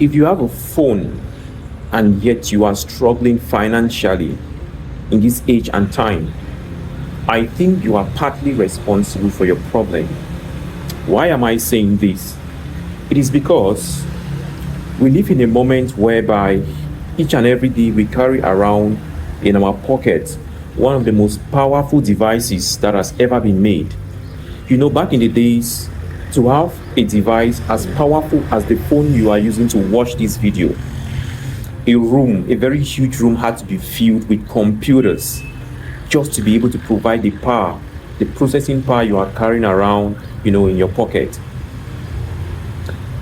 If you have a phone and yet you are struggling financially in this age and time, I think you are partly responsible for your problem. Why am I saying this? It is because we live in a moment whereby each and every day we carry around in our pockets one of the most powerful devices that has ever been made. You know, back in the days, to have a device as powerful as the phone you are using to watch this video, a very huge room had to be filled with computers just to be able to provide the power, the processing power you are carrying around, in your pocket.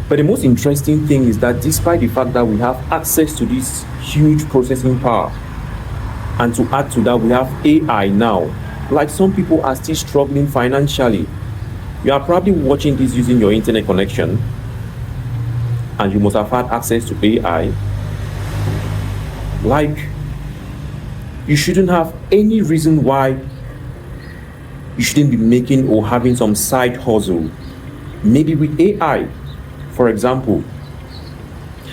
But the most interesting thing is that despite the fact that we have access to this huge processing power, and to add to that, we have AI now, like some people are still struggling financially. You are probably watching this using your internet connection, and you must have had access to AI. Like, you shouldn't have any reason why you shouldn't be making or having some side hustle, maybe with AI. For example,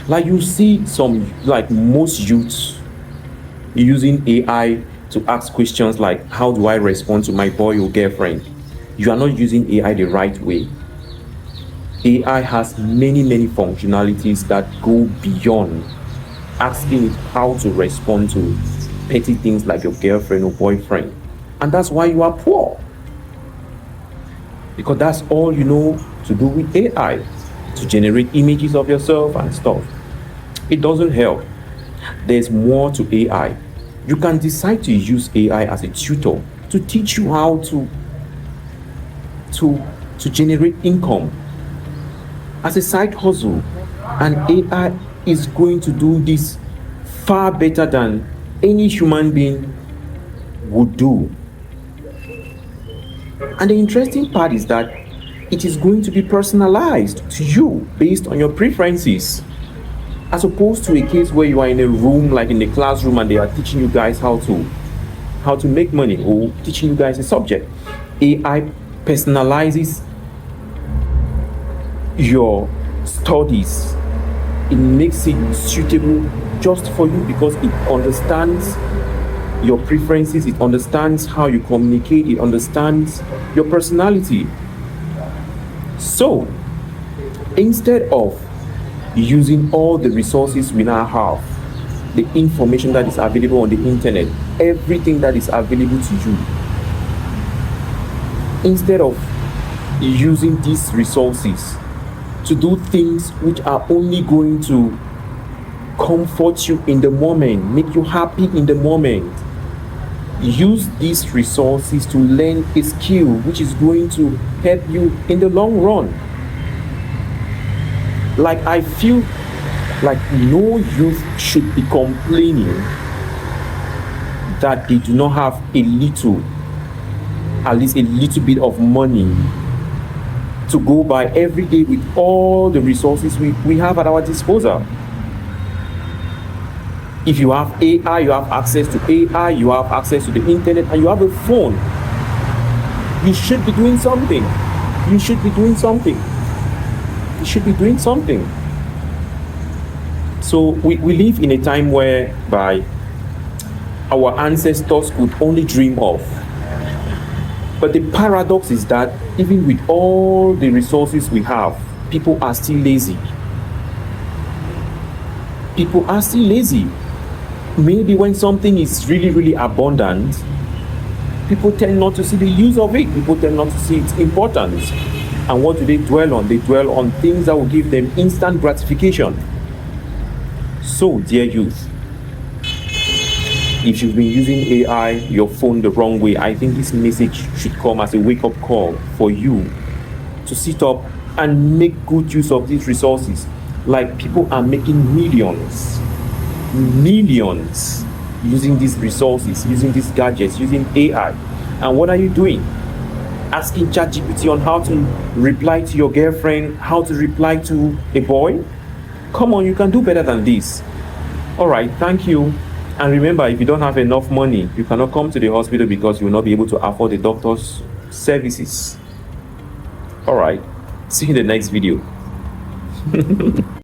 like you see some, like most youths using AI to ask questions like, how do I respond to my boy or girlfriend? You are not using AI the right way. AI has many functionalities that go beyond asking it how to respond to petty things like your girlfriend or boyfriend. And that's why you are poor, because that's all you know to do with AI, to generate images of yourself and stuff. It doesn't help. There's more to AI. You can decide to use AI as a tutor to teach you how to generate income as a side hustle, and AI is going to do this far better than any human being would do. And the interesting part is that it is going to be personalized to you based on your preferences, as opposed to a case where you are in a room, like in a classroom, and they are teaching you guys how to make money, or teaching you guys a subject. AI personalizes your studies. It makes it suitable just for you because it understands your preferences, it understands how you communicate, it understands your personality. So instead of using all the resources we now have, the information that is available on the internet, everything that is available to you, instead of using these resources to do things which are only going to comfort you in the moment, make you happy in the moment, use these resources to learn a skill which is going to help you in the long run. Like, I feel like no youth should be complaining that they do not have at least a little bit of money to go by every day with all the resources we have at our disposal. If you have AI, you have access to AI, you have access to the internet, and you have a phone, you should be doing something. You should be doing something. You should be doing something. So we live in a time whereby our ancestors could only dream of. But the paradox is that even with all the resources we have, people are still lazy. People are still lazy. Maybe when something is really abundant, people tend not to see the use of it. People tend not to see its importance. And what do they dwell on? They dwell on things that will give them instant gratification. So, dear youth, if you've been using AI, your phone, the wrong way, I think this message should come as a wake-up call for you to sit up and make good use of these resources. Like, people are making millions using these resources, using these gadgets, using AI. And what are you doing? Asking ChatGPT on how to reply to your girlfriend, how to reply to a boy? Come on, you can do better than this. All right, thank you. And remember, if you don't have enough money, you cannot come to the hospital because you will not be able to afford the doctor's services. All right, see you in the next video.